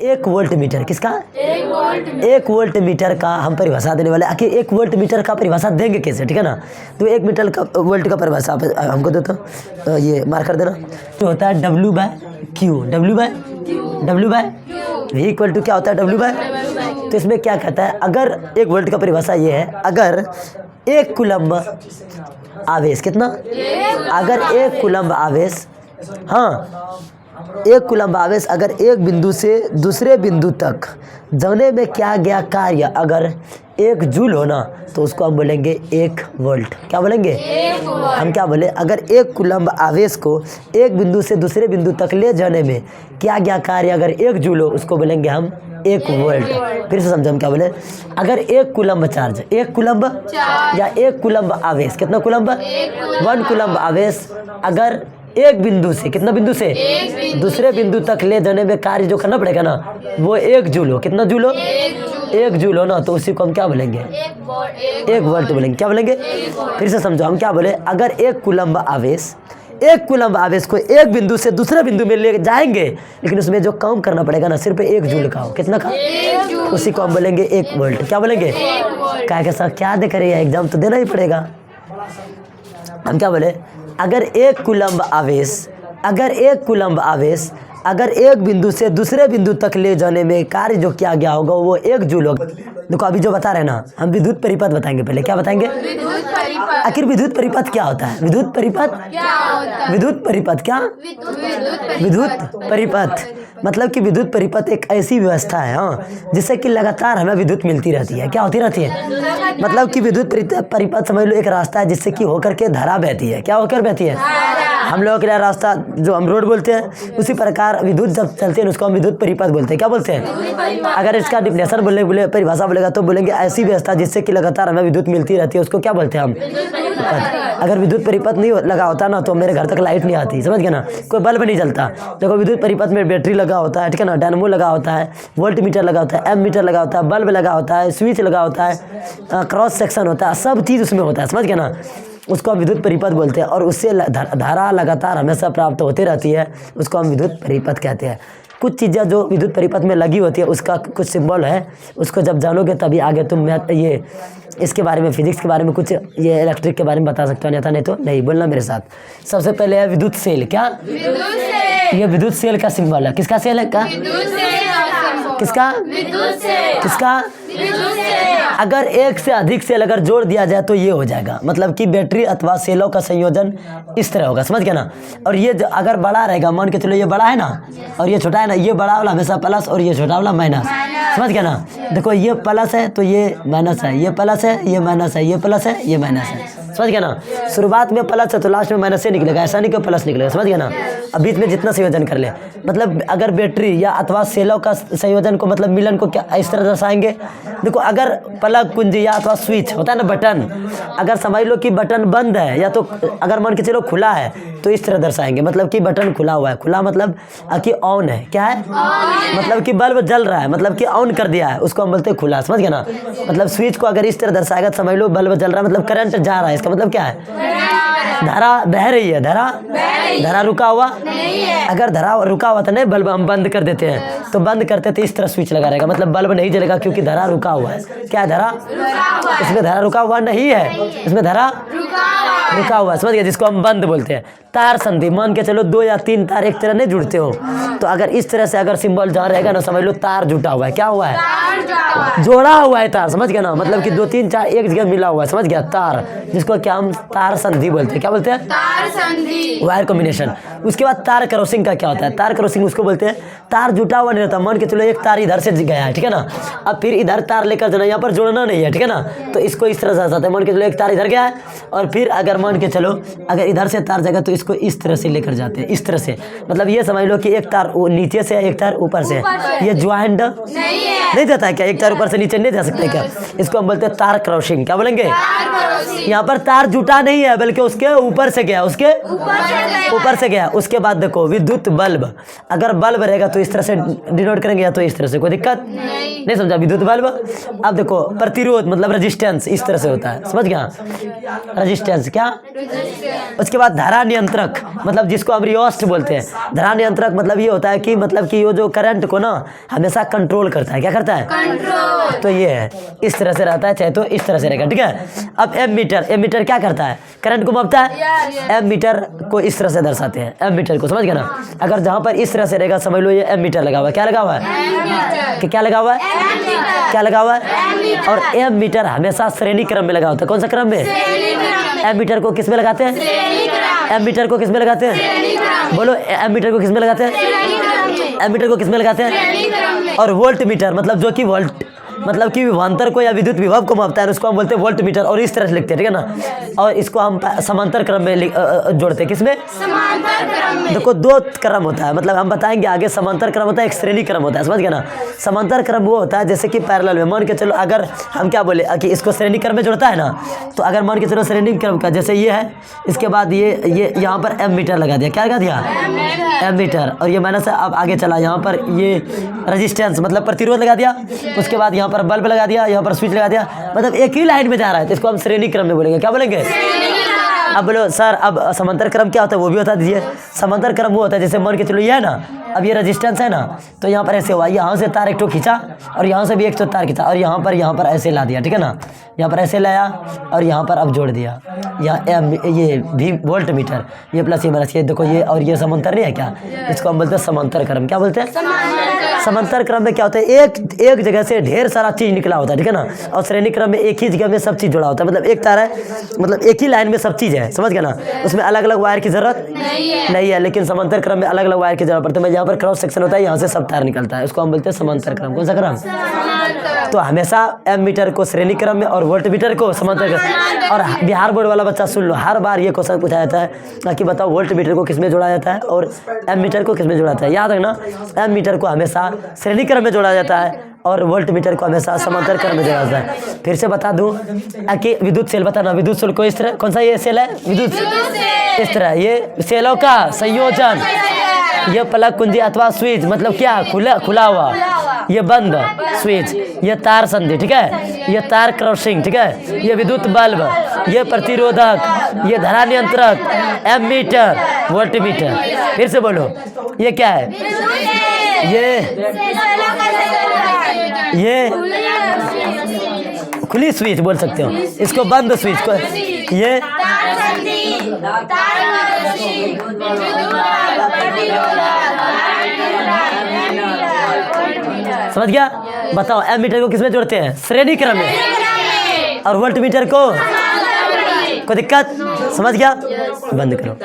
1 volt meter, किसका 1 volt meter का हम परिभाषा देने वाले। आखिर 1 वोल्ट मीटर का परिभाषा देंगे कैसे, ठीक है ना। तो 1 मीटर का वोल्ट का परिभाषा हमको दो तो ये मार्क कर देना। तो होता है W/Q, W/V इक्वल टू क्या होता है W/। तो इसमें क्या कहता है, अगर 1 वोल्ट का परिभाषा ये है, अगर 1 कूलम्ब आवेश, कितना, अगर 1 कूलम्ब आवेश, हाँ 1 कूलम्ब आवेश अगर एक बिंदु से दूसरे बिंदु तक जाने में क्या गया कार्य अगर 1 जूल हो ना, तो उसको हम बोलेंगे 1 वोल्ट। क्या बोलेंगे, हम क्या बोले, अगर 1 कूलम्ब आवेश को एक बिंदु से दूसरे बिंदु तक ले जाने में क्या गया कार्य अगर 1 जूल हो, उसको बोलेंगे हम 1 वोल्ट। फिर से समझो हम क्या बोले, अगर 1 कूलम्ब चार्ज, 1 कूलम्ब या 1 कूलम्ब आवेश, कितना कूलम्ब, 1 कूलम्ब आवेश अगर एक बिंदु से, कितना बिंदु से, दूसरे बिंदु तक ले जाने में कार्य जो करना पड़ेगा ना, वो 1 जूल हो, कितना जूल हो, 1 जूल हो ना, तो उसी को हम क्या बोलेंगे, 1 वोल्ट बोलेंगे। क्या बोलेंगे, फिर से समझो हम क्या बोले, अगर 1 कूलम्ब आवेश, 1 कूलम्ब आवेश को एक बिंदु से दूसरे बिंदु में ले जाएंगे, लेकिन उसमें जो काम करना पड़ेगा ना सिर्फ 1 जूल का हो, कितना का, उसी को हम बोलेंगे 1 वोल्ट। क्या बोलेंगे, क्या कैसा क्या दे करे, एग्जाम तो देना ही पड़ेगा। हम क्या बोले, अगर 1 कूलम्ब आवेश, अगर 1 कूलम्ब आवेश अगर एक बिंदु से दूसरे बिंदु तक ले जाने में कार्य जो किया गया होगा वो 1 जूल होगा। देखो अभी जो बता रहे हैं ना, हम विद्युत परिपथ बताएंगे पहले। क्या बताएंगे, आखिर विद्युत परिपथ क्या होता है, विद्युत परिपथ क्या होता है, विद्युत परिपथ क्या, विद्युत परिपथ मतलब कि विद्युत परिपथ एक ऐसी व्यवस्था है, हाँ, जिससे कि लगातार हमें विद्युत मिलती रहती है। क्या होती रहती है, मतलब कि विद्युत परिपथ समझ लो एक रास्ता है जिससे कि होकर के धारा बहती है। क्या होकर बहती है, हम लोगों के लिए रास्ता जो हम रोड बोलते हैं, उसी प्रकार विद्युत जब चलते हैं उसको हम विद्युत परिपथ बोलते हैं। क्या बोलते हैं, अगर इसका डिफिनेशन बोले परिभाषा बोलेगा तो बोलेंगे ऐसी व्यवस्था जिससे कि लगातार हमें विद्युत मिलती रहती है, उसको क्या बोलते हैं हम, अगर विद्युत परिपथ नहीं लगा होता ना तो मेरे घर तक लाइट नहीं आती, समझ गए ना, कोई बल्ब नहीं जलता। देखो विद्युत परिपथ में बैटरी लगा होता है, ठीक है ना, डायनेमो लगा होता है, वोल्ट मीटर लगा होता है, एम मीटर लगा होता है, बल्ब लगा होता है, स्विच लगा होता है, क्रॉस सेक्शन होता है, सब चीज़ उसमें होता है, समझ गए ना, उसको हम विद्युत परिपथ बोलते हैं। और उससे धारा लगातार हमेशा प्राप्त होती रहती है, उसको हम विद्युत परिपथ कहते हैं। कुछ चीज़ें जो विद्युत परिपथ में लगी होती है उसका कुछ सिंबल है, उसको जब जानोगे तभी आगे तुम मैथ ये इसके बारे में, फिजिक्स के बारे में, कुछ ये इलेक्ट्रिक के बारे में बता सकते हो, नहीं था नहीं तो नहीं बोलना मेरे साथ। सबसे पहले है विद्युत सेल। क्या, ये विद्युत सेल का सिंबल है, किसका सेल है, का किसका, किसका, अगर एक से अधिक सेल अगर जोड़ दिया जाए तो ये हो जाएगा, मतलब कि बैटरी अथवा सेलों का संयोजन इस तरह होगा, समझ गया ना। और ये अगर बड़ा रहेगा, मान के चलो ये बड़ा है ना और ये छोटा है ना, ये बड़ा वाला हमेशा प्लस और ये छोटा वाला माइनस, समझ गया ना। देखो ये प्लस है तो ये माइनस है, ये प्लस है ये माइनस है, ये प्लस है ये माइनस है, समझ गया ना। शुरुआत में प्लस है तो लास्ट में माइनस से निकलेगा, ऐसा नहीं कि प्लस निकलेगा, समझ गया ना। अब बीच में जितना संयोजन कर ले, मतलब अगर बैटरी या अथवा सेलों का संयोजन को, मतलब मिलन को क्या इस तरह दर्शाएंगे। देखो अगर प्लग कुंजी या अथवा स्विच होता है ना, बटन, अगर समझ लो कि बटन बंद है या तो अगर मान के चलो खुला है तो इस तरह दर्शाएंगे, मतलब कि बटन खुला हुआ है, खुला मतलब कि ऑन है, क्या है, मतलब कि बल्ब जल रहा है, मतलब कि ऑन कर दिया है, उसको हम बोलते हैं खुला, समझ गया ना। मतलब स्विच को अगर इस तरह दर्शाएगा तो समझ लो बल्ब जल रहा है, मतलब करंट जा रहा है, इसका मतलब क्या है, धारा बह रही है, धारा रुका हुआ नहीं है। अगर धारा रुका हुआ था नहीं, बल्ब हम बंद कर देते हैं तो बंद करते थे इस तरह स्विच लगा रहेगा, मतलब बल्ब नहीं जलेगा क्योंकि धारा रुका हुआ है। क्या है, धारा, इसमें धारा रुका हुआ नहीं है, इसमें धारा रुका हुआ है, समझ गया, जिसको हम बंद बोलते हैं। तार संधि, मान के चलो 2 या 3 तार एक तरह नहीं जुड़ते हो, तो अगर इस तरह से अगर सिंबल जहाँ रहेगा ना, समझ लो तार जुटा हुआ है, क्या हुआ है, जोड़ा हुआ है तार, समझ गया ना, मतलब कि 2 3 4 एक जगह मिला हुआ है, समझ गया, तार, जिसको क्या हम तार संधि बोलते हैं। क्या बोलते हैं, तार संधि, वायर कॉम्बिनेशन। उसके बाद तार क्रॉसिंग का क्या होता है, तार क्रॉसिंग उसको बोलते हैं, तार जुटा हुआ नहीं रहता, मान के चलो एक तार इधर से गया है, ठीक है ना, अब फिर इधर तार लेकर जाना, यहाँ पर जोड़ना नहीं है, ठीक है ना, तो इसको इस तरह से दर्शाते हैं। मान के चलो एक तार इधर गया है और फिर अगर मान के चलो अगर इधर से तार जाएगा तो इसको इस तरह से लेकर जाते हैं, इस तरह से, मतलब ये समझ लो कि एक तार नीचे से एक तार ऊपर से, ये ज्वाइंट नहीं है, नहीं जाता है क्या? एक तार ऊपर से नीचे नहीं जा सकते क्या? इसको हम बोलते हैं तार क्रॉसिंग। क्या बोलेंगे? यहाँ पर तार जुटा नहीं है बल्कि उसके ऊपर से गया, उसके ऊपर से गया। उसके बाद देखो विद्युत बल्ब, अगर बल्ब रहेगा तो इस तरह से डिनोट करेंगे या तो इस तरह से, कोई दिक्कत नहीं समझा? विद्युत बल्ब। अब देखो प्रतिरोध मतलब रेजिस्टेंस इस तरह से होता है, समझ गया? रेजिस्टेंस क्या? उसके बाद धारा नियंत्रक मतलब जिसको हम रियोस्ट बोलते हैं। धारा नियंत्रक मतलब ये होता है कि मतलब कि वो जो करंट को ना हमेशा कंट्रोल करता है। क्या करता है? कंट्रोल। तो ये है इस तरह से रहता है, चाहे तो इस तरह से रहेगा, ठीक है? अब एमीटर, एमीटर क्या करता है? करंट को मापता है। एमीटर को इस तरह से दर्शाते हैं, एमीटर को, समझ गया ना? अगर जहां पर इस तरह से रहेगा समझ लो ये एमीटर लगा हुआ है। क्या लगा हुआ है? क्या लगा हुआ है? क्या लगा हुआ है? और एमीटर हमेशा श्रेणी क्रम में लगा होता है। कौन सा क्रम में? एमीटर को किस में लगाते हैं? एमीटर को किस में लगाते हैं? बोलो, एमीटर को किस में लगाते हैं? एमीटर को किस में लगाते हैं? और वोल्ट मीटर मतलब जो कि वोल्ट मतलब कि विभवांतर को या विद्युत विभव को मापता है, उसको हम बोलते हैं वोल्ट मीटर। और इस तरह से लिखते हैं, ठीक है ना? और इसको हम समांतर क्रम में जोड़ते हैं। किसमें? समांतर क्रम में। देखो दो क्रम होता है, मतलब हम बताएंगे आगे। समांतर क्रम होता है, एक श्रेणी क्रम होता है, समझ गया ना? समांतर क्रम वो होता है जैसे कि पैरेलल में, मान के चलो अगर हम क्या बोले कि इसको श्रेणी क्रम में जोड़ता है ना, तो अगर मान के चलो श्रेणी क्रम का जैसे ये है, इसके बाद ये यहाँ पर एम मीटर लगा दिया। क्या लगा दिया? M metre. और ये माइनस है, अब आगे चला, यहाँ पर ये रेजिस्टेंस मतलब प्रतिरोध लगा दिया। उसके बाद यहाँ पर बल्ब लगा दिया, यहाँ पर स्विच लगा दिया, मतलब एक ही लाइन में जा रहा है, तो इसको हम श्रेणी क्रम में बोलेंगे। क्या बोलेंगे? अब बोलो सर अब समांतर क्रम क्या होता है वो भी बता दीजिए। समांतर क्रम वो होता है जैसे मान के चलो ये है ना, अब ये रेजिस्टेंस है ना, तो यहाँ पर ऐसे हुआ, यहाँ से तार एक ठो खींचा और यहाँ से भी एक ठो तार खींचा और यहाँ पर ऐसे ला दिया, ठीक है ना? यहाँ पर ऐसे लाया और यहाँ पर अब जोड़ दिया। यहाँ ये भी वोल्ट मीटर, ये प्लस ये माइनस, ये देखो ये और ये समांतर नहीं है क्या? इसको हम बोलते हैं समांतर क्रम। क्या बोलते हैं? समांतर क्रम में क्या होता है? एक जगह से ढेर सारा चीज निकला होता है, ठीक है ना? और श्रेणी क्रम में एक ही जगह में सब चीज जुड़ा होता है, मतलब एक तार है, मतलब एक ही लाइन में सब चीज है, समझ गया ना? उसमें अलग अलग वायर की जरूरत नहीं है। लेकिन समांतर क्रम में अलग अलग वायर की जरूरत पड़ती है। यहाँ पर क्रॉस सेक्शन होता है, यहाँ से सब तार निकलता है, उसको हम बोलते हैं समांतर क्रम। कौन सा क्रम? तो हमेशा एम मीटर को श्रेणी क्रम में और वोल्ट मीटर को समांतर क्रम। और बिहार बोर्ड वाला बच्चा सुन लो, हर बार ये क्वेश्चन पूछा जाता है कि बताओ वोल्ट मीटर को किसमें जोड़ा जाता है और एम मीटर को किसमें जोड़ा जाता है। याद रखना, एम मीटर को हमेशा श्रेणी क्रम में जोड़ा जाता है और वोल्ट मीटर को हमेशा समांतर क्रम में जोड़ा जाता है। फिर से बता दूं कि विद्युत सेल बताना, विद्युत सेल को इस तरह, कौन सा ये सेल है? विद्युत इस तरह, ये सेलों का संयोजन, ये प्लग कुंजी अथवा स्विच मतलब क्या? खुला हुआ, ये बंद स्विच, ये तार संधि, ठीक है? ये तार क्रॉसिंग, ठीक है? ये विद्युत बल्ब, ये प्रतिरोधक, ये धारा नियंत्रक, एम मीटर, वोल्ट मीटर। फिर से बोलो, ये क्या है? ये खुली स्विच बोल सकते हो, इसको बंद स्विच को, ये समझ गया? बताओ एम मीटर को किसमें जोड़ते हैं? श्रेणी क्रम में। और वोल्ट मीटर को? कोई दिक्कत? समझ गया? बंद करो।